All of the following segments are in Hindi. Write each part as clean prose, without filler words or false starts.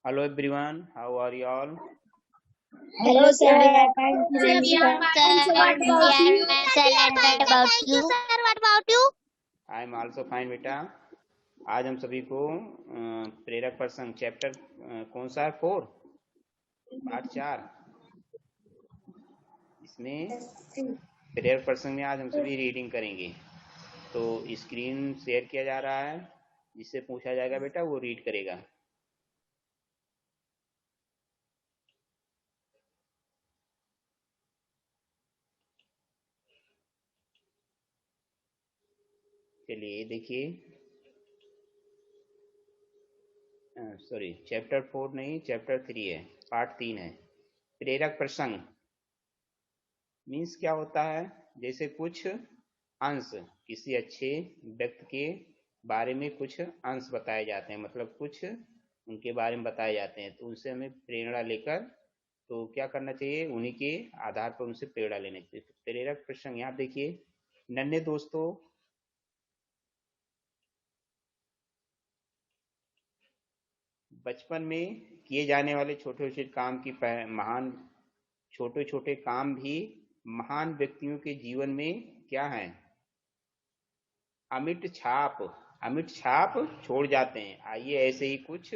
Hello everyone, how are you all? Hello, sir. We are fine. Sir, Thank we you, are sir. fine, sir. What We about are you? fine, sir. And what about you? Sir, what about you? I am also fine बेटा। आज हम सभी को प्रेरक प्रसंग चैप्टर कौन सा है? 4 पार्ट 4। इसमें प्रेरक प्रसंग में आज हम सभी रीडिंग करेंगे। तो स्क्रीन शेयर किया जा रहा है, जिससे पूछा जाएगा बेटा वो रीड करेगा। चलिए देखिए, सॉरी चैप्टर 4 नहीं, चैप्टर 3 है, पार्ट 3 है। प्रेरक प्रसंग मीन्स क्या होता है? जैसे कुछ अंश किसी अच्छे व्यक्ति के बारे में कुछ अंश बताए जाते हैं, मतलब कुछ उनके बारे में बताए जाते हैं, तो उनसे हमें प्रेरणा लेकर तो क्या करना चाहिए? उन्हीं के आधार पर उनसे प्रेरणा लेनी चाहिए। तो प्रेरक प्रसंग यहाँ देखिए नन्हे दोस्तों, बचपन में किए जाने वाले छोटे छोटे काम की महान छोटे छोटे काम भी महान व्यक्तियों के जीवन में क्या है? अमिट छाप छोड़ जाते हैं। आइए ऐसे ही कुछ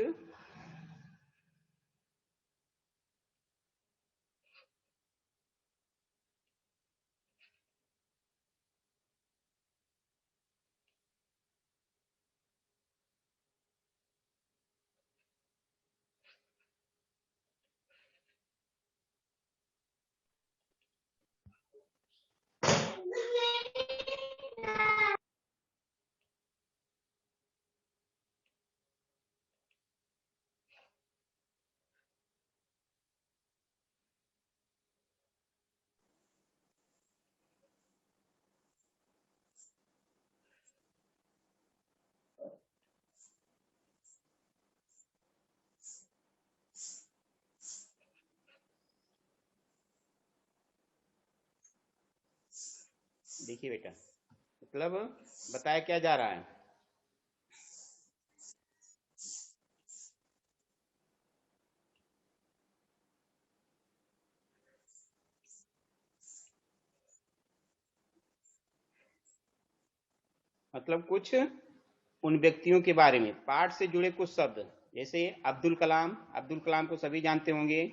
देखिए बेटा, मतलब बताया क्या जा रहा है? मतलब कुछ उन व्यक्तियों के बारे में पाठ से जुड़े कुछ शब्द, जैसे अब्दुल कलाम को सभी जानते होंगे।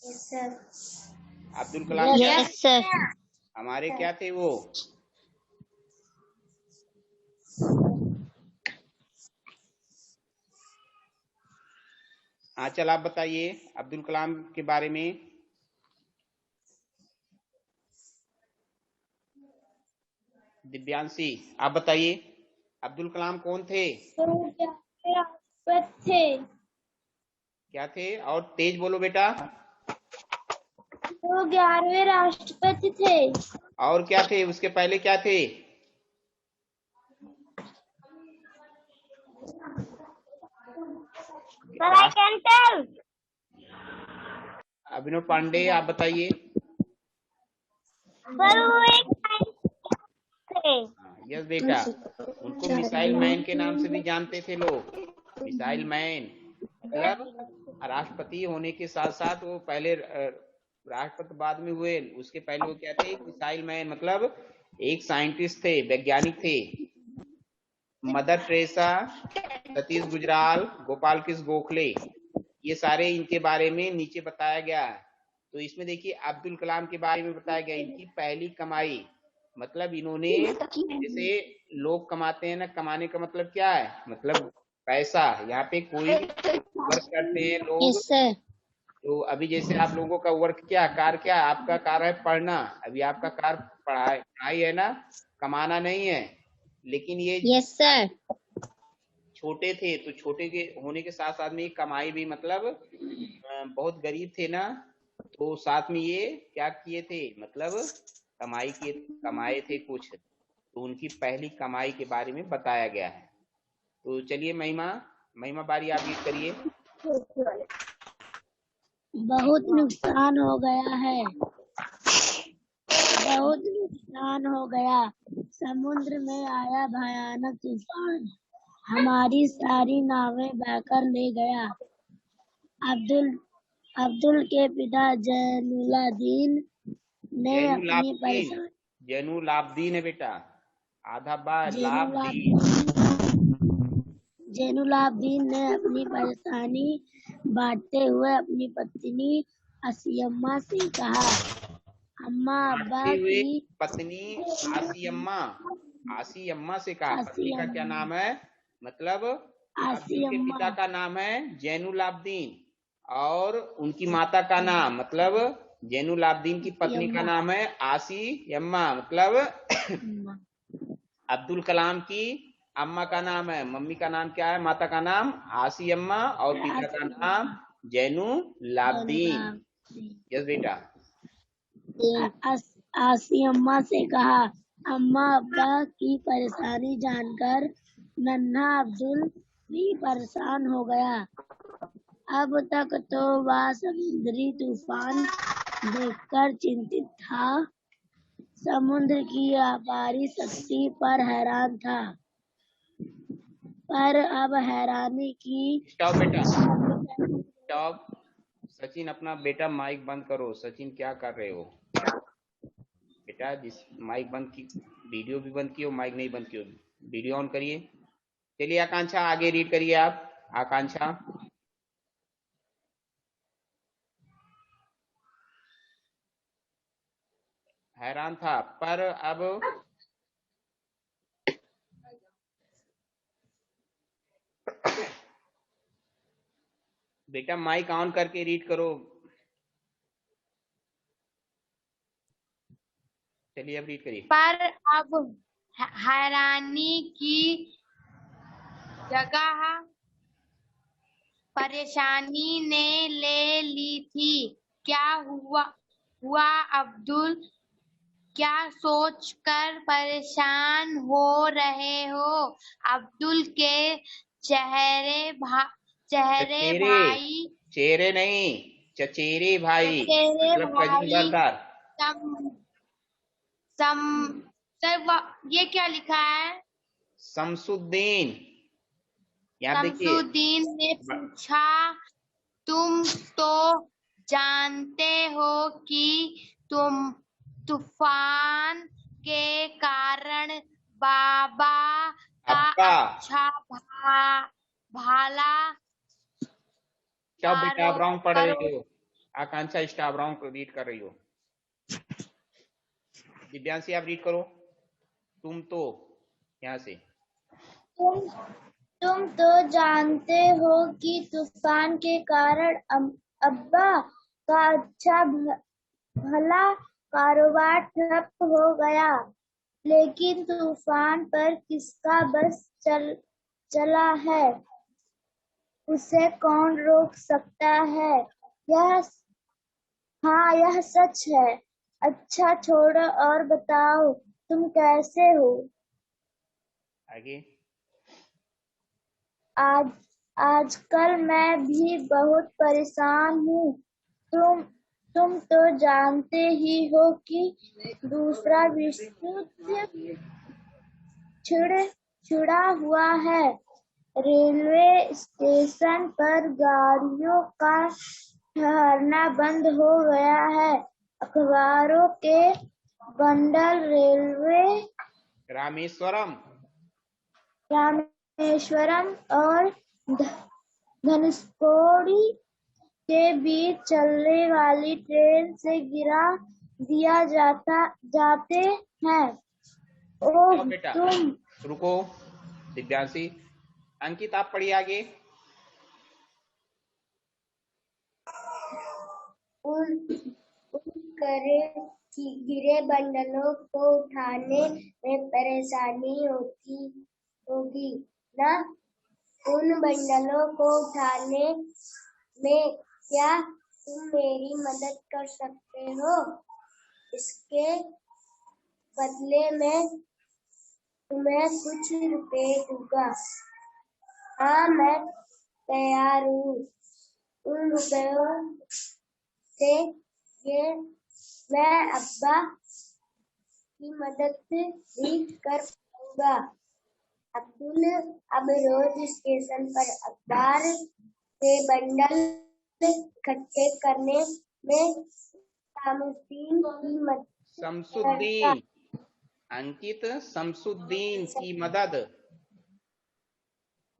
Yes, sir. अब्दुल कलाम क्या Yes, sir. हमारे क्या थे वो? हाँ, चल आप बताइए अब्दुल कलाम के बारे में। दिव्यांशी आप बताइए, अब्दुल कलाम कौन थे? थे क्या थे? और तेज बोलो बेटा। वो 11वें राष्ट्रपति थे। और क्या थे? उसके पहले क्या थे? Sir, I can tell. अभिनव पांडे आप बताइए। सर वो एक साइंटिस्ट थे। यस बेटा, उनको मिसाइल मैन के नाम से भी जानते थे लोग। मिसाइल मैन मतलब राष्ट्रपति होने के साथ साथ वो पहले राष्ट्रपति बाद में हुए, उसके पहले वो क्या थे? एक मिसाइल मैन मतलब एक साइंटिस्ट थे, वैज्ञानिक थे। मदर टेरेसा, सतीश गुजराल, गोपाल कृष्ण गोखले, ये सारे इनके बारे में नीचे बताया गया है। तो इसमें देखिए अब्दुल कलाम के बारे में बताया गया, इनकी पहली कमाई, मतलब इन्होंने जैसे लोग कमाते हैं ना, कमाने का मतलब क्या है? मतलब पैसा। यहाँ पे कोई वर्क करते हैं लोग, Yes, sir. तो अभी जैसे आप लोगों का वर्क क्या, कार्य क्या? आपका कार्य है पढ़ना। अभी आपका कार्य पढ़ाई पढ़ाई है ना, कमाना नहीं है। लेकिन ये Yes, sir. छोटे थे तो छोटे के होने के साथ साथ में ये कमाई भी, मतलब बहुत गरीब थे ना, तो साथ में ये क्या किए थे? मतलब कमाए थे कुछ, तो उनकी पहली कमाई के बारे में बताया गया है। तो चलिए महिमा बारी आप रीड करिए। बहुत नुकसान हो गया है। बहुत नुकसान हो गया। समुद्र में आया भयानक तूफान, हमारी सारी नावें बहकर ले गया। अब्दुल के पिता जैनुलाब्दीन ने अपनी जैनुलाब्दीन जैनुलाब्दीन है बेटा, आधा बार लाब्दीन। जैनुलाब्दीन ने अपनी परेशानी बांटते हुए अपनी पत्नी आसियम्मा से कहा, अम्मा अब्बा हुए की पत्नी आसियम्मा से कहा। पत्नी का क्या नाम है? मतलब अब्दुल के पिता का नाम है जैनुलाब्दीन और उनकी माता का नाम, मतलब जैनुलाब्दीन की पत्नी का नाम है आसियम्मा, मतलब अब्दुल कलाम की अम्मा का नाम है, मम्मी का नाम क्या है, माता का नाम आसियम्मा और पिता का नाम जैनुलाब्दीन। यस बेटा। आसियम्मा से कहा, अम्मा अब्बा की परेशानी जानकर नन्हा अब्दुल भी परेशान हो गया। अब तक तो वह समुद्री तूफान देखकर चिंतित था, समुद्र की अपारी शक्ति पर हैरान था, पर अब हैरानी की स्टॉप बेटा, स्टॉप। सचिन अपना बेटा माइक बंद करो। सचिन क्या कर रहे हो बेटा? जिस माइक बंद की, वीडियो भी बंद कियो, माइक नहीं बंद कियो, वीडियो ऑन करिए। चलिए आकांक्षा आगे रीड करिए आप। आकांक्षा। हैरान था पर अब बेटा माइक ऑन करके रीड करो। चलिए अब रीड करिए। पर अब हैरानी की जगह परेशानी ने ले ली थी। क्या हुआ अब्दुल? क्या सोचकर परेशान हो रहे हो? अब्दुल के चेहरे भाई चेहरे नहीं, चचेरे भाई, चचेरे मतलब कजिन ब्रदर। ये क्या लिखा है? शमसुद्दीन। यहाँ देखिए, शमसुद्दीन ने पूछा, तुम तो जानते हो कि तुम तूफान के कारण बाबा का अच्छा भाला स्टॉप बेटा, आप रॉन्ग पढ़ रही हो। आकांक्षा स्टॉप, रॉन्ग रीड कर रही हो। दिव्यांशी आप रीड करो। तुम तो, यहाँ से तुम तो जानते हो कि तूफान के कारण अब्बा का अच्छा भला कारोबार ठप हो गया, लेकिन तूफान पर किसका बस चला है, उसे कौन रोक सकता है? यह सच है। अच्छा छोड़ो और बताओ, तुम कैसे हो? आगे। आजकल मैं भी बहुत परेशान हूँ। तुम तो जानते ही हो कि दूसरा विश्व युद्ध छिड़ा हुआ है। रेलवे स्टेशन पर गाड़ियों का ठहरना बंद हो गया है। अखबारों के बंडल रेलवे रामेश्वरम और धनुषकोडी के बीच चलने वाली ट्रेन से गिरा दिया जाते हैं। ओह तुम रुको दिव्यांशी। अंकित आप पढ़िए आगे। उन गिरे बंडलों को उठाने में परेशानी होगी ना? उन बंडलों को उठाने में क्या तुम मेरी मदद कर सकते हो? इसके बदले में तुम्हें कुछ रुपए दूंगा। हाँ, मैं तैयार हूँ। उन रुपयों से मैं अब्बा की मदद भी कर पाऊंगा। अब्दुल अब रोज स्टेशन पर अखबार के बंडल इकट्ठे करने में शमसुद्दीन की मदद शमसुद्दीन, अंकित शमसुद्दीन की मदद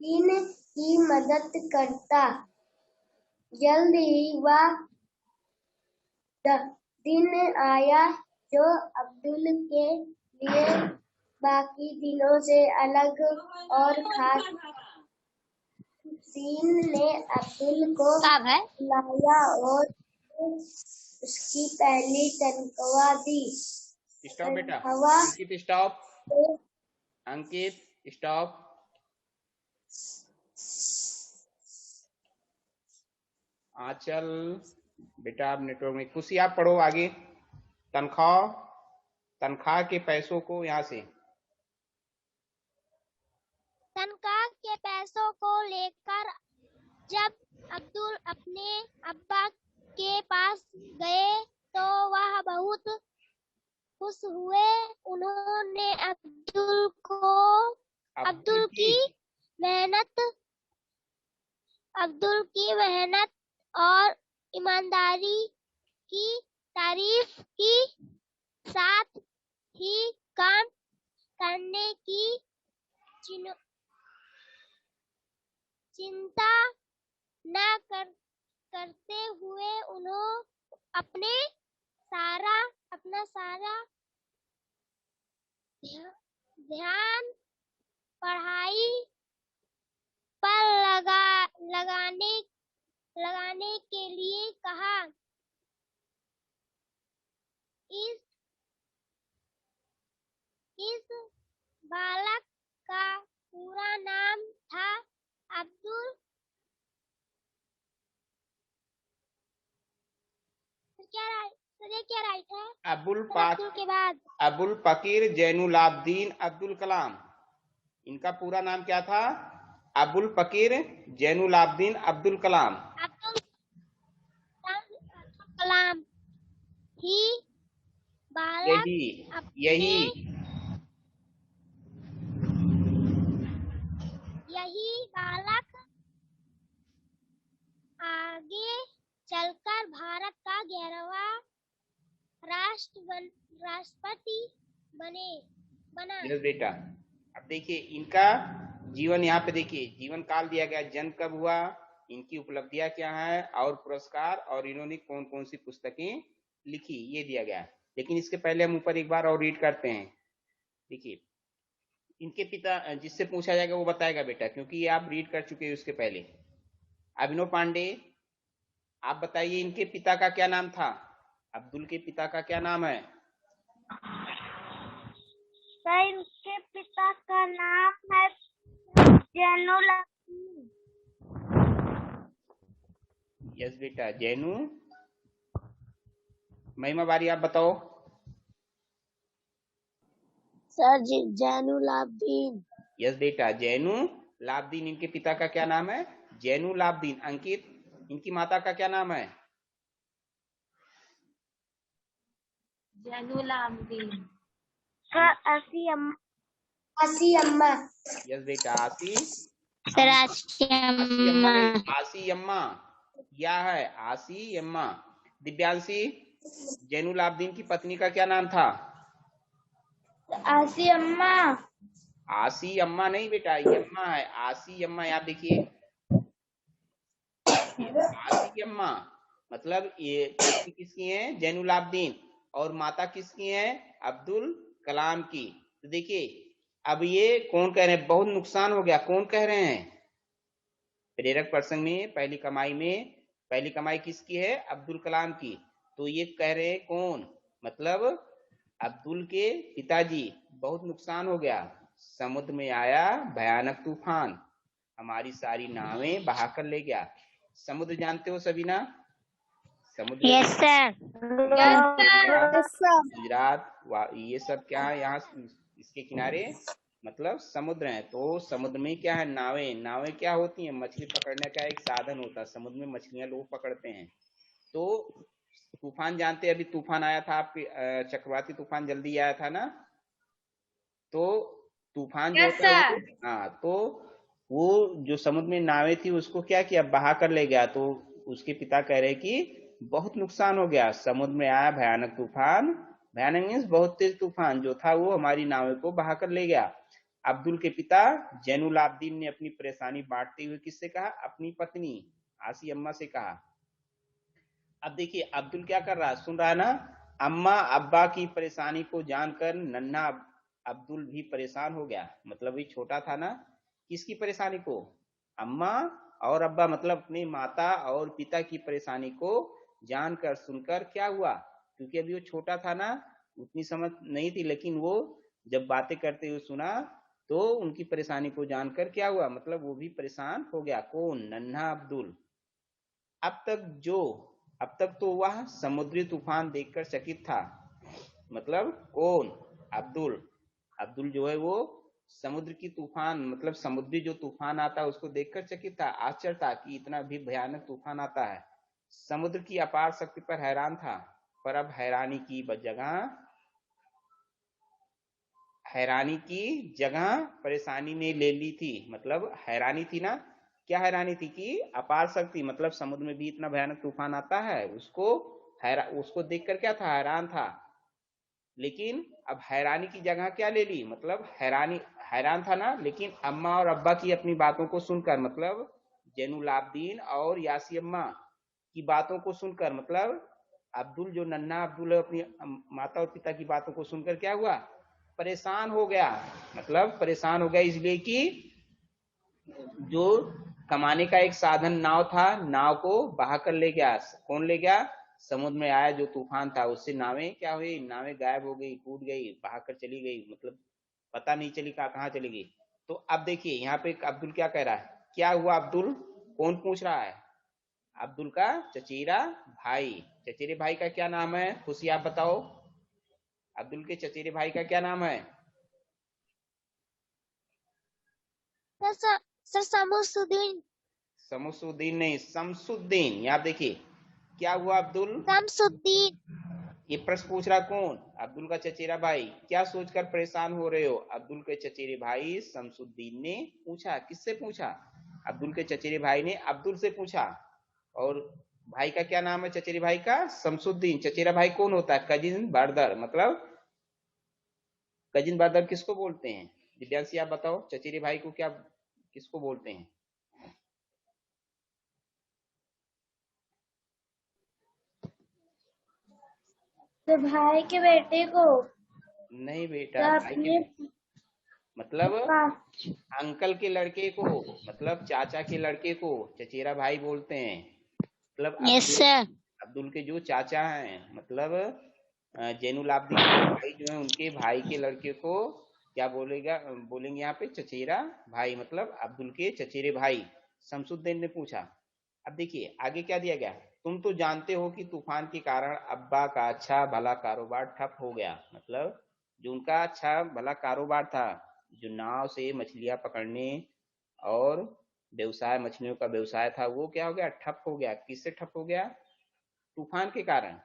की मदद करता। जल्द ही वह दिन आया जो अब्दुल के लिए बाकी दिनों से अलग और खास। दिन ने अब्दुल को बुलाया और उसकी पहली तनख्वाह दी। स्टॉप बेटा, तनख्वाह अंकित स्टॉप, अंकित स्टॉप। आंचल बेटा आप नेटवर्क में, खुशी आप पढ़ो आगे। तनख्वाह के पैसों को यहाँ से, तनख्वाह के पैसों को लेकर जब अब्दुल अपने अब्बा के पास गए तो वह बहुत खुश हुए। उन्होंने अब्दुल की मेहनत और ईमानदारी की तारीफ की, साथ ही काम करने की चिंता न करते हुए उन्होंने अपना सारा ध्यान पढ़ाई पर लगाने के लिए कहा। इस बालक का पूरा नाम था अब्दुल। क्या राइट है? अबुल फकीर जैनुलाब्दीन अब्दुल कलाम। इनका पूरा नाम क्या था? अबुल फकीर जैनुलाब्दीन अब्दुल कलाम। ही बालक यही बालक आगे चलकर भारत का 11वां राष्ट्रपति बना। यस बेटा, अब देखिए इनका जीवन यहाँ पे देखिए, जीवन काल दिया गया, जन्म कब हुआ, इनकी उपलब्धियां क्या है और पुरस्कार, और इन्होंने कौन कौन सी पुस्तकें लिखी, ये दिया गया। लेकिन इसके पहले हम ऊपर एक बार और रीड करते हैं। देखिए इनके पिता, जिससे पूछा जाएगा वो बताएगा बेटा, क्योंकि ये आप रीड कर चुके हैं उसके पहले। अभिनव पांडे, आप बताइए इनके पिता का क्या नाम था? अब्दुल के पिता का क्या नाम है? सर इनके पिता का नाम है जैनुलाब्दीन। यस बेटा, जैनु। महिमा बारी, आप बताओ। सर जी जैनुलाब्दीन। यस बेटा, जैनुलाब्दीन। इनके पिता का क्या नाम है? जैनुलाब्दीन। अंकित, इनकी माता का क्या नाम है? जैनुलाब्दीन। आसी अम्मा। यस बेटा, आसी अम्मा। क्या है? आसी अम्मा। दिव्यांशी, जैनुलाब्दीन की पत्नी का क्या नाम था? आसी अम्मा। आसी अम्मा नहीं बेटा, यम्मा है, आसी अम्मा। आप देखिए, आसी अम्मा मतलब ये पत्नी किसकी है? जैनुलाब्दीन। और माता किसकी है? अब्दुल कलाम की। तो देखिए अब ये कौन कह रहे हैं? बहुत नुकसान हो गया। कौन कह रहे हैं? प्रेरक प्रसंग में पहली कमाई किसकी है? अब्दुल कलाम की। तो ये कह रहे हैं कौन? मतलब अब्दुल के पिताजी। बहुत नुकसान हो गया, समुद्र में आया भयानक तूफान, हमारी सारी नावें बहाकर ले गया। समुद्र जानते हो सभी ना? समुद्र, यस सर। गुजरात, ये सब क्या है यहाँ इसके किनारे, मतलब समुद्र है। तो समुद्र में क्या है? नावें क्या होती हैं? मछली पकड़ने का एक साधन होता है। समुद्र में मछलियां लोग पकड़ते हैं। तो तूफान जानते हैं, अभी तूफान आया था आपके, चक्रवाती तूफान जल्दी आया था ना? तो तूफान जो होता है हाँ, तो वो जो समुद्र में नावें थी उसको क्या किया? बहा कर ले गया। तो उसके पिता कह रहे कि बहुत नुकसान हो गया, समुद्र में आया भयानक तूफान, भयानक मीन्स बहुत तेज तूफान जो था वो हमारी नाव को बहा कर ले गया। अब्दुल के पिता जैनुल आबदीन ने अपनी परेशानी बांटते हुए किससे कहा? अपनी पत्नी आसी अम्मा से कहा। अब देखिए अब्दुल क्या कर रहा है, सुन रहा है ना? अम्मा अब्बा की परेशानी को जानकर नन्हा अब्दुल भी परेशान हो गया। मतलब ये छोटा था ना, किसकी परेशानी को? अम्मा और अब्बा, मतलब अपनी माता और पिता की परेशानी को जानकर सुनकर क्या हुआ, क्योंकि अभी वो छोटा था ना, उतनी समझ नहीं थी, लेकिन वो जब बातें करते हुए सुना तो उनकी परेशानी को जानकर क्या हुआ, मतलब वो भी परेशान हो गया। कौन? नन्हा अब्दुल। अब तक तो वह समुद्री तूफान देखकर चकित था। मतलब कौन? अब्दुल। अब्दुल जो है वो समुद्र की तूफान, मतलब समुद्री जो तूफान आता है उसको देखकर चकित था, आश्चर्य था कि इतना भी भयानक तूफान आता है। समुद्र की अपार शक्ति पर हैरान था, पर अब हैरानी की जगह परेशानी ने ले ली थी। मतलब हैरानी थी ना, क्या हैरानी थी? कि अपार शक्ति, मतलब समुद्र में भी इतना भयानक तूफान आता है, उसको देखकर क्या था? हैरान था। लेकिन अब हैरानी की जगह क्या ले ली? मतलब हैरान था ना, लेकिन अम्मा और अब्बा की अपनी बातों को सुनकर, मतलब जैनुल आबदीन और यासी अम्मा की बातों को सुनकर, मतलब अब्दुल जो नन्हा अब्दुल है अपनी माता और पिता की बातों को सुनकर क्या हुआ? परेशान हो गया। मतलब परेशान हो गया इसलिए कि जो कमाने का एक साधन नाव था, नाव को बहा कर ले गया। कौन ले गया? समुद्र में आया जो तूफान था उससे नावें क्या हुई? नावें गायब हो गई, टूट गई, बहा कर चली गई, मतलब पता नहीं चली कहाँ चली गई। तो अब देखिए यहाँ पे अब्दुल क्या कह रहा है, क्या हुआ अब्दुल? कौन पूछ रहा है? अब्दुल का चचेरा भाई। चचेरे भाई का क्या नाम है? खुशी आप बताओ। अब्दुल के चचेरे भाई का क्या नाम है? सर शमसुद्दीन। शमसुद्दीन नहीं, शमसुद्दीन। यहाँ देखिए क्या हुआ अब्दुल? शमसुद्दीन। ये प्रश्न पूछ रहा कौन? अब्दुल का चचेरा भाई। क्या सोचकर परेशान हो रहे हो? अब्दुल के चचेरे भाई शमसुद्दीन ने पूछा। किससे पूछा? अब्दुल के चचेरे भाई ने अब्दुल से पूछा। और भाई का क्या नाम है? चचेरे भाई का शमसुद्दीन। चचेरा भाई कौन होता है? Cousin brother. मतलब कजिन ब्रदर किसको बोलते हैं? दिव्यांशी आप बताओ, चचेरे भाई को क्या किसको बोलते हैं? तो भाई के बेटे को। नहीं बेटा, भाई के मतलब अंकल के लड़के को, मतलब चाचा के लड़के को चचेरा भाई बोलते हैं। मतलब यस सर। अब्दुल के जो चाचा हैं, मतलब जैनुल आबदीन के भाई जो है, उनके भाई के लड़के को क्या बोलेंगे यहाँ पे? चचेरा भाई। मतलब अब्दुल के चचेरे भाई शमसुद्दीन ने पूछा। अब देखिए आगे क्या दिया गया, तुम तो जानते हो कि तूफान के कारण अब्बा का अच्छा भला कारोबार ठप हो गया। मतलब जो उनका अच्छा भला कारोबार था, जो नाव से मछलियां पकड़ने और व्यवसाय, मछलियों का व्यवसाय था, वो क्या हो गया? ठप हो गया। किससे ठप हो गया? तूफान के कारण।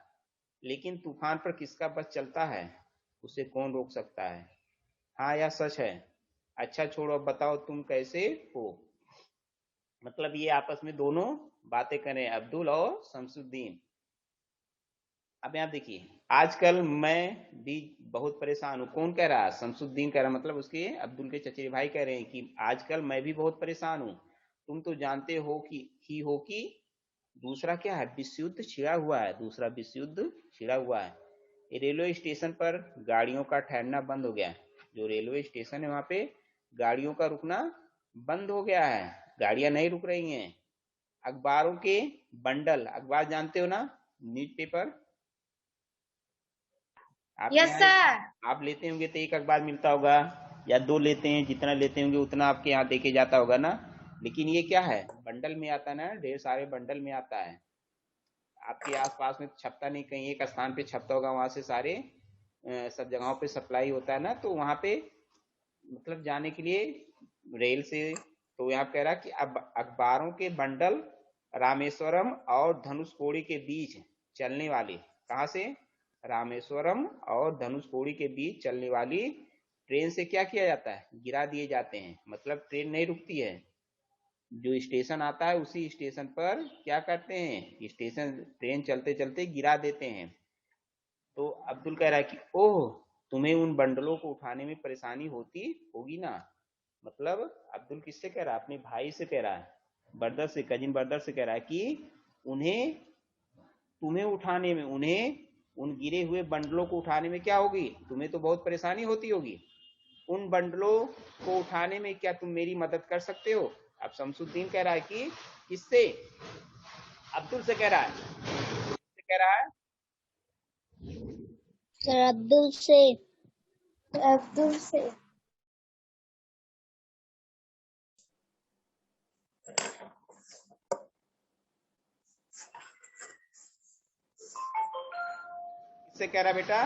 लेकिन तूफान पर किसका बस चलता है? उसे कौन रोक सकता है? हाँ या सच है? अच्छा छोड़ो, अब बताओ तुम कैसे हो। मतलब ये आपस में दोनों बातें करें, अब्दुल और शमसुद्दीन। अब यहाँ देखिए, आजकल मैं भी बहुत परेशान हूँ। कौन कह रहा है? शमसुद्दीन कह रहा, मतलब उसके अब्दुल के चचेरे भाई कह रहे हैं कि आजकल मैं भी बहुत परेशान हूँ। तुम तो जानते हो कि दूसरा क्या है? विश्व युद्ध छिड़ा हुआ है। दूसरा विश्व युद्ध छिड़ा हुआ है। रेलवे स्टेशन पर गाड़ियों का ठहरना बंद हो गया है। जो रेलवे स्टेशन है वहां पे गाड़ियों का रुकना बंद हो गया है, गाड़ियां नहीं रुक रही हैं। अखबारों के बंडल, अखबार जानते हो ना, न्यूज़पेपर, आपके यस यहाँ सर। आप लेते होंगे तो एक अखबार मिलता होगा या दो लेते हैं, जितना लेते होंगे उतना आपके यहाँ देके जाता होगा ना। लेकिन ये क्या है? बंडल में आता है ना, ढेर सारे बंडल में आता है। आपके आसपास में छपता नहीं, कहीं एक स्थान पे छपता होगा, वहां से सारे सब जगहों पे सप्लाई होता है ना, तो वहां पे मतलब जाने के लिए रेल से। तो यहाँ कह रहा कि अब अखबारों के बंडल रामेश्वरम और धनुषकोडी के बीच चलने वाली, कहाँ से? रामेश्वरम और धनुषकोडी के बीच चलने वाली ट्रेन से क्या किया जाता है? गिरा दिए जाते हैं। मतलब ट्रेन नहीं रुकती है। जो स्टेशन आता है उसी स्टेशन पर क्या करते हैं, स्टेशन ट्रेन चलते चलते गिरा देते हैं। तो अब्दुल कह रहा है कि ओह, तुम्हें उन बंडलों को उठाने में परेशानी होती होगी ना। मतलब अब्दुल किससे कह रहा है, अपने भाई से कह रहा है, ब्रदर से, कजिन ब्रदर से कह रहा है कि उन्हें, तुम्हें उठाने में, उन्हें उन गिरे हुए बंडलों को उठाने में क्या होगी, तुम्हें तो बहुत परेशानी होती होगी। उन बंडलों को उठाने में क्या तुम मेरी मदद कर सकते हो। अब शमसुद्दीन कह रहा है कि किससे, अब्दुल से कह रहा है, किससे कह रहा है, सर अब्दुल से। अब्दुल से। किससे कह रहा है बेटा,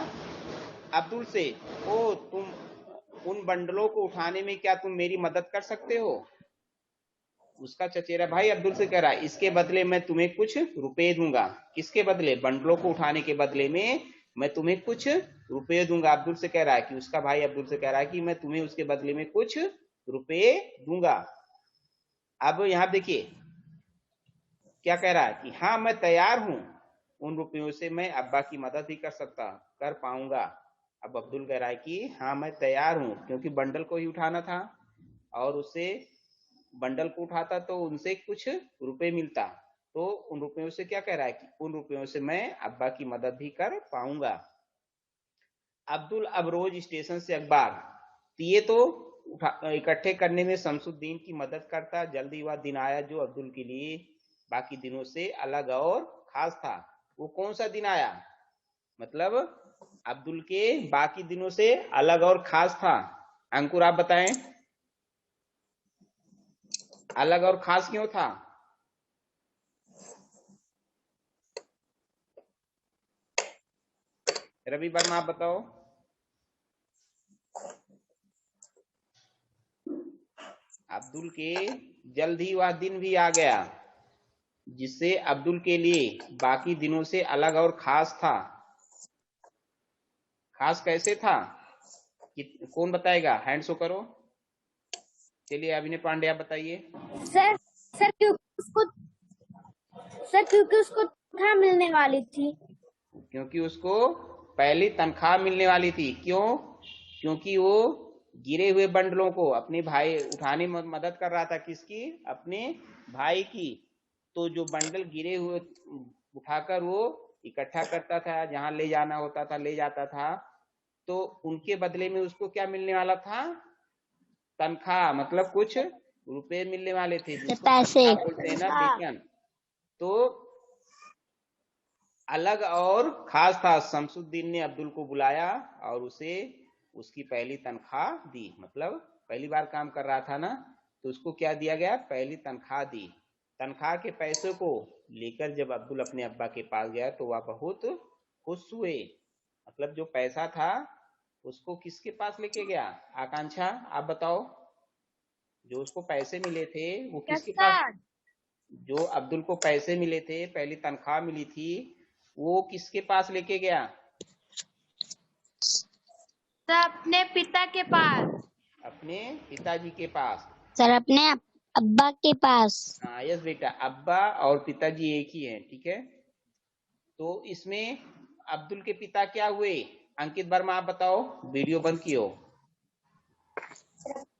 अब्दुल से। ओ, तुम उन बंडलों को उठाने में क्या तुम मेरी मदद कर सकते हो। उसका चचेरा भाई अब्दुल से कह रहा है, इसके बदले मैं तुम्हें कुछ रुपए दूंगा। किसके बदले, बंडलों को उठाने के बदले में मैं तुम्हें कुछ रुपए दूंगा। अब्दुल से कह रहा है कि उसका भाई अब्दुल से कह रहा है कि मैं तुम्हें उसके बदले में कुछ रुपए दूंगा। अब यहां देखिए क्या कह रहा है कि हाँ मैं तैयार हूं, उन रुपयों से मैं अब्बा की मदद ही कर पाऊंगा। अब अब्दुल कह रहा है कि हाँ मैं तैयार हूं, क्योंकि बंडल को ही उठाना था और उससे बंडल को उठाता तो उनसे कुछ रुपए मिलता। तो उन रुपयों से क्या कह रहा है कि उन रुपयों से मैं अब्बा की मदद भी कर पाऊंगा। अब्दुल अब रोज स्टेशन से अखबार दिए तो इकट्ठे करने में शमसुद्दीन की मदद करता। जल्दी वह दिन आया जो अब्दुल के लिए बाकी दिनों से अलग और खास था। वो कौन सा दिन आया, मतलब अब्दुल के बाकी दिनों से अलग और खास था। अंकुर आप बताएं, अलग और खास क्यों था। रवि वर्मा आप बताओ। अब्दुल के जल्द ही वह दिन भी आ गया जिससे अब्दुल के लिए बाकी दिनों से अलग और खास था। खास कैसे था, कौन बताएगा, हैंड शो करो। चलिए अभिनय पांडे आप बताइए। सर सर क्योंकि उसको तनख्वाह मिलने वाली थी। क्योंकि उसको पहली तनख्वाह मिलने वाली थी। क्यों, क्योंकि वो गिरे हुए बंडलों को अपने भाई उठाने में मदद कर रहा था। किसकी, अपने भाई की। तो जो बंडल गिरे हुए उठाकर वो इकट्ठा करता था, जहां ले जाना होता था ले जाता था, तो उनके बदले में उसको क्या मिलने वाला था, तनख्वाह, मतलब कुछ रुपए मिलने वाले थे, जिसको पैसे। तनख्वाह बोलते हैं ना, वेतन। तो अलग और खास था। शमसुद्दीन ने अब्दुल को बुलाया और उसे उसकी पहली तनख्वाह दी। मतलब पहली बार काम कर रहा था ना, तो उसको क्या दिया गया, पहली तनख्वाह दी। तनख्वाह के पैसे को लेकर जब अब्दुल अपने अब्बा के पास गया तो वह बहुत खुश हुए। मतलब जो पैसा था उसको किसके पास लेके गया, आकांक्षा आप बताओ। जो उसको पैसे मिले थे वो किसके पास, जो अब्दुल को पैसे मिले थे, पहली तनख्वाह मिली थी, वो किसके पास लेके गया, तो अपने पिता के पास। अपने पिताजी के पास। सर अपने अब्बा के पास। हाँ यस बेटा, अब्बा और पिताजी एक ही है, ठीक है। तो इसमें अब्दुल के पिता क्या हुए, अंकित वर्मा आप बताओ, वीडियो बंद कियो।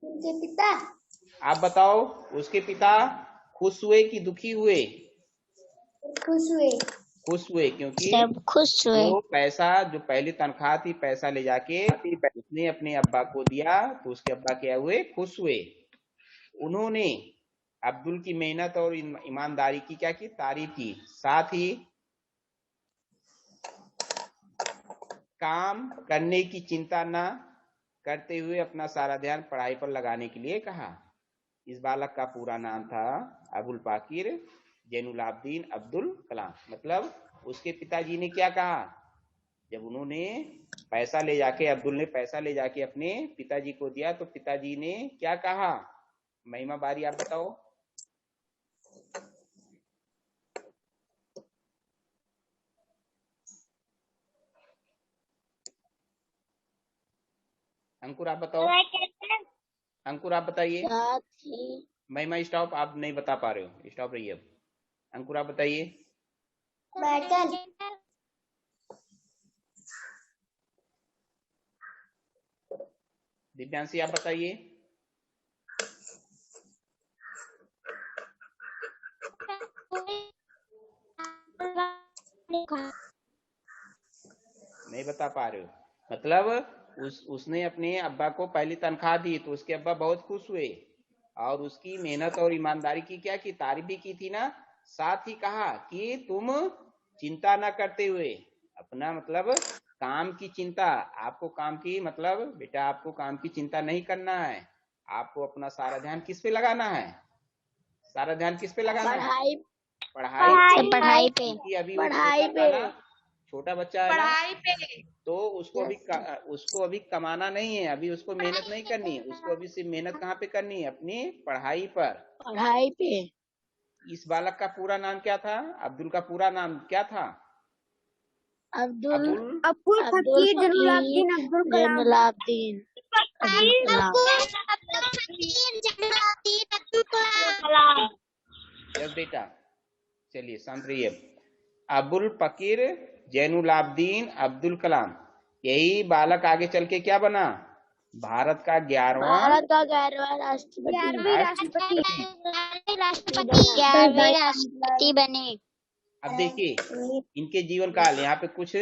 उनके पिता आप बताओ, उसके पिता खुश हुए कि दुखी हुए, खुश हुए। खुश हुए, क्योंकि सब खुश हुए। जो पैसा, जो पहली तनख्वाह थी, पैसा ले जाके उसने अपने अब्बा को दिया, तो उसके अब्बा क्या हुए, खुश हुए। उन्होंने अब्दुल की मेहनत और ईमानदारी की क्या की, तारीफ की। साथ ही काम करने की चिंता न करते हुए अपना सारा ध्यान पढ़ाई पर लगाने के लिए कहा। इस बालक का पूरा नाम था अबुल पाकिर जैनुलाब्दीन अब्दुल कलाम। मतलब उसके पिताजी ने क्या कहा, जब उन्होंने पैसा ले जाके, अब्दुल ने पैसा ले जाके अपने पिताजी को दिया, तो पिताजी ने क्या कहा, महिमा बारी आप बताओ। अंकुर आप बताओ, अंकुर आप बताइए। साथ ही मैं स्टॉप, आप नहीं बता पा रहे हो, स्टॉप रहिए अब। अंकुर आप बताइए। बर्तन। दिव्यांशी आप बताइए। नहीं बता पा रहे हो, मतलब उसने अपने अब्बा को पहली तनख्वाह दी तो उसके अब्बा बहुत खुश हुए और उसकी मेहनत और ईमानदारी की क्या की तारीफ भी की थी ना, साथ ही कहा कि तुम चिंता ना करते हुए अपना मतलब काम की चिंता, आपको काम की मतलब बेटा आपको काम की चिंता नहीं करना है, आपको अपना सारा ध्यान किस पे लगाना है, सारा ध्यान किस पे लगाना है, पढ़ाई पढ़ाई पे क्योंकि अभी वो पढ़ाई छोटा पे था ना, छोटा बच्चा है ना, पढ़ाई पे। तो उसको अभी कमाना नहीं है, अभी उसको मेहनत नहीं करनी है, उसको अभी सिर्फ मेहनत कहाँ पे करनी है, अपनी पढ़ाई पर। पढ़ाई पे। इस बालक का पूरा नाम क्या था, अब्दुल का पूरा नाम क्या था, अब्दुल अब्दुल फकीर जैनुलाब्दीन अब्दुल कलाम। जैनुलाब्दीन यस बेटा, चलिए शांत रहिए। अबुल फकीर जैनुलाब्दीन अब्दुल कलाम, यही बालक आगे चल के क्या बना, भारत का 11वां राष्ट्रपति बने। अब देखिए इनके जीवन काल, यहाँ पे कुछ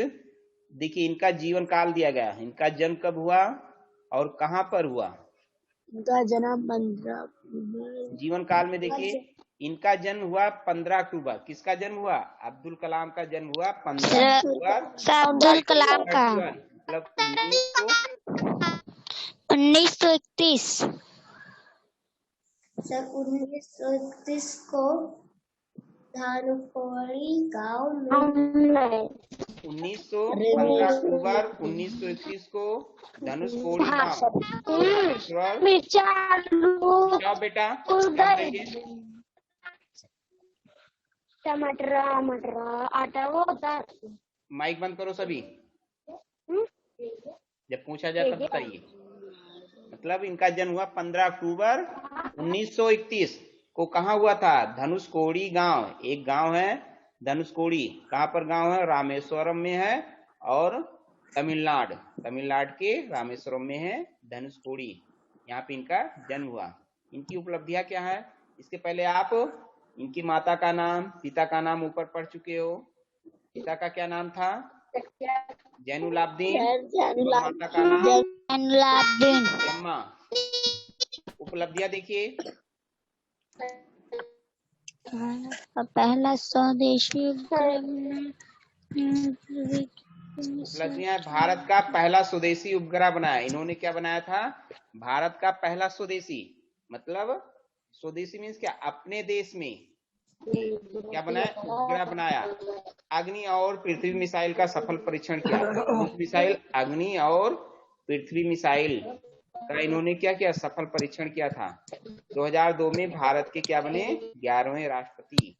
देखिए इनका जीवन काल दिया गया, इनका जन्म कब हुआ और कहाँ पर हुआ, इनका जन्म जीवन काल में देखिए इनका जन्म हुआ 15 अक्टूबर, किसका जन्म हुआ, अब्दुल कलाम का जन्म हुआ 15 अक्टूबर अब्दुल कलाम का मतलब 1931 1931 को धानुकोड़ी गांव में 15 अक्टूबर 1931 को धनुषकोडी गाँव बेटा टमाटर आटा वो होता। माइक बंद करो सभी, जब पूछा जाए तब बताइए। मतलब इनका जन्म हुआ 15 अक्टूबर 1931 को, कहाँ हुआ था, धनुषकोडी गांव, एक गांव है धनुषकोडी, कहाँ पर गांव है, रामेश्वरम में है और तमिलनाडु के रामेश्वरम में है धनुषकोडी, यहाँ पे इनका जन्म हुआ। इनकी उपलब्धियां क्या है, इसके पहले आप इनकी माता का नाम पिता का नाम ऊपर पढ़ चुके हो। पिता का क्या नाम था, जैनुलाब्दीन, माता का नाम जैनुलाब्दीन। अम्मा। उपलब्धियां देखिए, पहला स्वदेशी उपलब्धियां, भारत का पहला स्वदेशी उपग्रह बनाया, इन्होंने क्या बनाया था, भारत का पहला स्वदेशी, मतलब स्वदेशी मीन्स क्या, अपने देश में क्या बनाया, उपग्रह बनाया। अग्नि और पृथ्वी मिसाइल का सफल परीक्षण किया, मिसाइल अग्नि और पृथ्वी मिसाइल का इन्होंने क्या किया, सफल परीक्षण किया था। 2002 में भारत के क्या बने, 11वें राष्ट्रपति,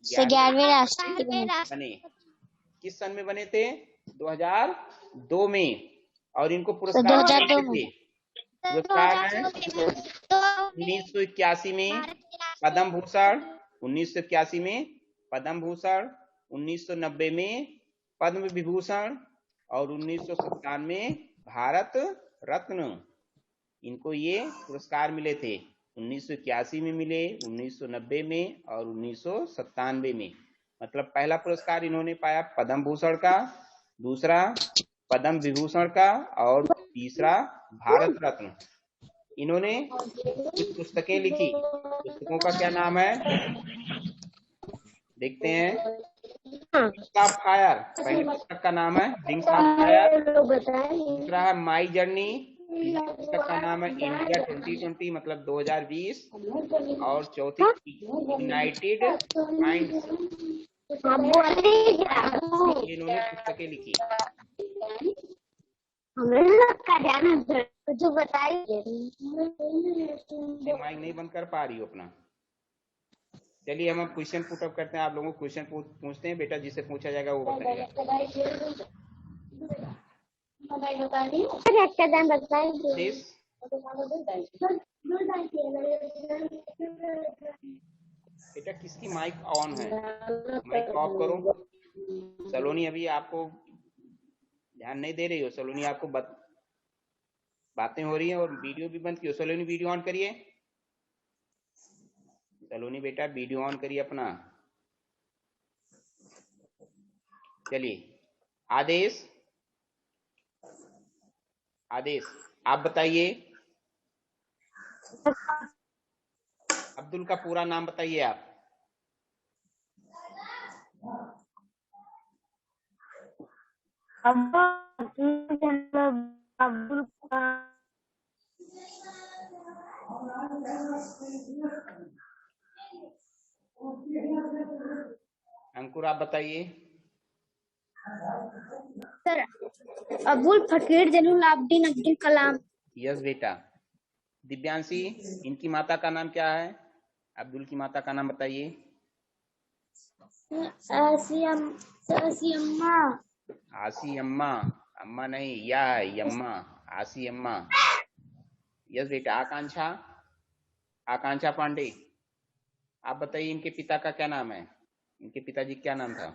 11वें राष्ट्रपति बने। किस सन में बने थे, 2002 में। और इनको पुरस्कार 2002 में, पुरस्कार है 1981 में पद्म भूषण, 1981 में पद्म भूषण, 1990 में पद्म विभूषण और 1997 में भारत रत्न, इनको ये पुरस्कार मिले थे। 1981 में मिले, 1990 में और 1997 में। मतलब पहला पुरस्कार इन्होंने पाया पद्म भूषण का, दूसरा पद्म विभूषण का और तीसरा भारत रत्न। इन्होंने कुछ पुस्तकें लिखी, पुस्तकों का क्या नाम है देखते हैं। रिंग्स ऑफ फायर पहली पुस्तक का नाम है रिंग्स ऑफ फायर, दूसरा है माई जर्नी, तीसरी पुस्तक का नाम है इंडिया 2020 मतलब 2020 और चौथी यूनाइटेड माइंड्स। इन्होंने पुस्तकें लिखी। जो बताइए, माइक नहीं बंद कर पा रही हो अपना। चलिए हम क्वेश्चन पुट अप करते हैं, आप लोगों को क्वेश्चन पूछते हैं, बेटा जिसे पूछा जाएगा वो बताएगा। बेटा किसकी माइक ऑन है? माइक ऑफ करो। सलोनी अभी आपको ध्यान नहीं दे रही हो। सलोनी आपको बातें हो रही हैं और वीडियो भी बंद कियो। सलोनी वीडियो ऑन करिए। सलोनी बेटा वीडियो ऑन करिए अपना। चलिए आदेश, आदेश आप बताइए। अब्दुल का पूरा नाम बताइए आप। अब्दुल कलाम। अंकुर आप बताइए। सर अबुल फकीर जैनुलाब्दीन अब्दुल कलाम। यस बेटा। दिव्यांशी इनकी माता का नाम क्या है? अब्दुल की माता का नाम बताइए। आसियम्मा। आसी अम्मा। अम्मा नहीं, या है यम्मा। आसी अम्मा। यस बेटा। आकांक्षा, आकांक्षा पांडे आप बताइए इनके पिता का क्या नाम है? इनके पिताजी क्या नाम था?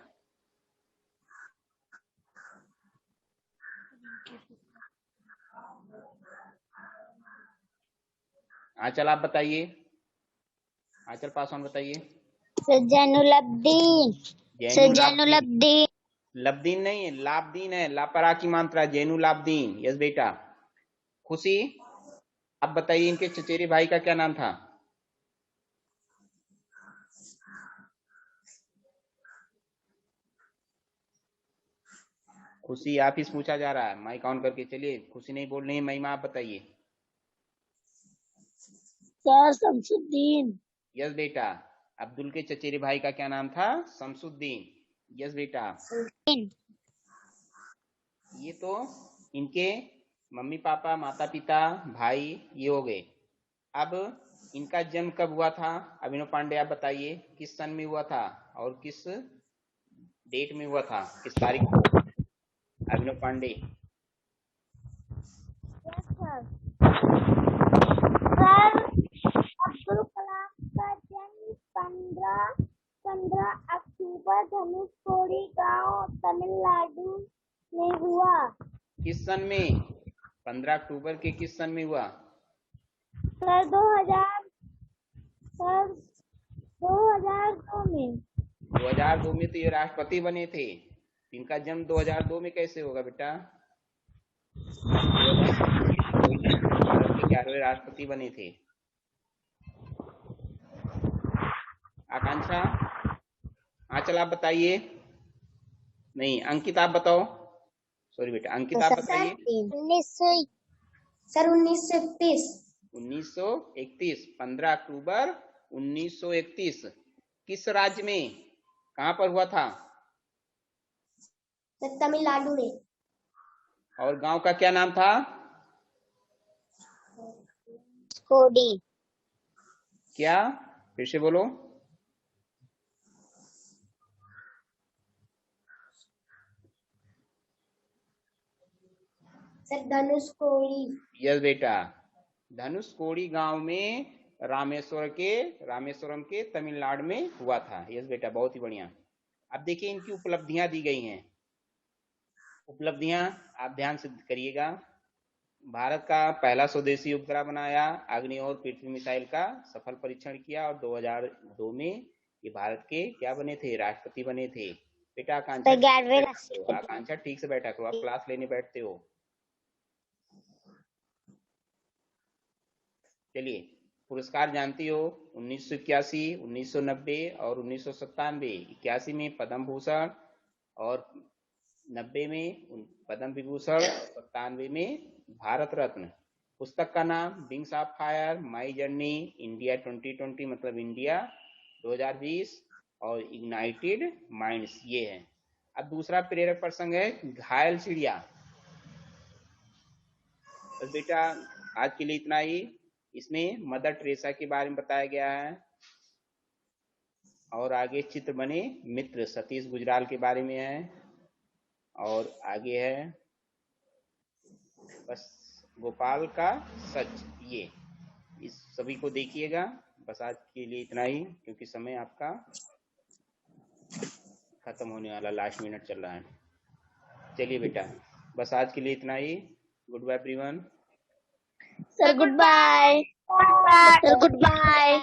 आंचल आप बताइए। आंचल पासवान बताइए। जैनुलाब्दीन। जैनुलाब्दीन। लब्दीन नहीं है, लाब्दीन है। लापरा की मात्रा जैनुलाब्दीन। यस बेटा। खुशी आप बताइए इनके चचेरे भाई का क्या नाम था? खुशी आप ही से पूछा जा रहा है, माइक ऑन करके। चलिए खुशी नहीं बोल रही है। महिमा आप बताइए। सर शमसुद्दीन। यस बेटा। अब्दुल के चचेरे भाई का क्या नाम था? शमसुद्दीन। यस बेटा। ये तो इनके मम्मी पापा, माता पिता, भाई ये हो गए। अब इनका जन्म कब हुआ था? अभिनव पांडे आप बताइए किस सन में हुआ था और किस डेट में हुआ था, किस तारीख को? अभिनव पांडे। सर अब्दुल कलाम का जन्म 15 अक्टूबर धनुषकोडी गांव तमिलनाडु में हुआ। किस सन में? 15 अक्टूबर के किस सन में हुआ? सर 2000। सर 2002 में। 2002 में तो ये राष्ट्रपति बने थे। इनका जन्म 2002 में कैसे होगा बेटा? भारत के 11वें राष्ट्रपति बने थे। आकांक्षा, आंचल आप बताइए। नहीं, अंकित आप बताओ। सॉरी बेटा, अंकित आप बताइए। 1931। 1931। 15 अक्टूबर 1931 किस राज्य में, कहां पर हुआ था? तमिलनाडु में। और गांव का क्या नाम था? कोडी। क्या? फिर से बोलो। सर धनुषकोडी। यस बेटा। धनुषकोडी गांव में रामेश्वरम के तमिलनाडु में हुआ था। यस बेटा, बहुत ही बढ़िया। अब देखिए इनकी उपलब्धियां दी गई हैं। उपलब्धियां आप ध्यान से करिएगा। भारत का पहला स्वदेशी उपग्रह बनाया, अग्नि और पृथ्वी मिसाइल का सफल परीक्षण किया और 2002 में ये भारत के क्या बने थे? राष्ट्रपति बने थे। बेटा आकांक्षा ठीक से बैठा करो, आप क्लास लेने बैठते हो। चलिए पुरस्कार जानती हो। 1981, 1990 और 1997। 81 में पद्म भूषण और 90 में पद्म विभूषण, 97 में भारत रत्न। पुस्तक का नाम wings of fire, my journey India 2020 मतलब इंडिया 2020 और इग्नाइटेड माइंड्स ये है। अब दूसरा प्रेरक प्रसंग है घायल चिड़िया। बस बेटा आज के लिए इतना ही। इसमें मदर टेरेसा के बारे में बताया गया है और आगे चित्र बने मित्र सतीश गुजराल के बारे में है और आगे है। बस गोपाल का सच। ये इस सभी को देखिएगा। बस आज के लिए इतना ही, क्योंकि समय आपका खत्म होने वाला, लास्ट मिनट चल रहा है। चलिए बेटा, बस आज के लिए इतना ही। Goodbye everyone. Sir goodbye. Sir good bye.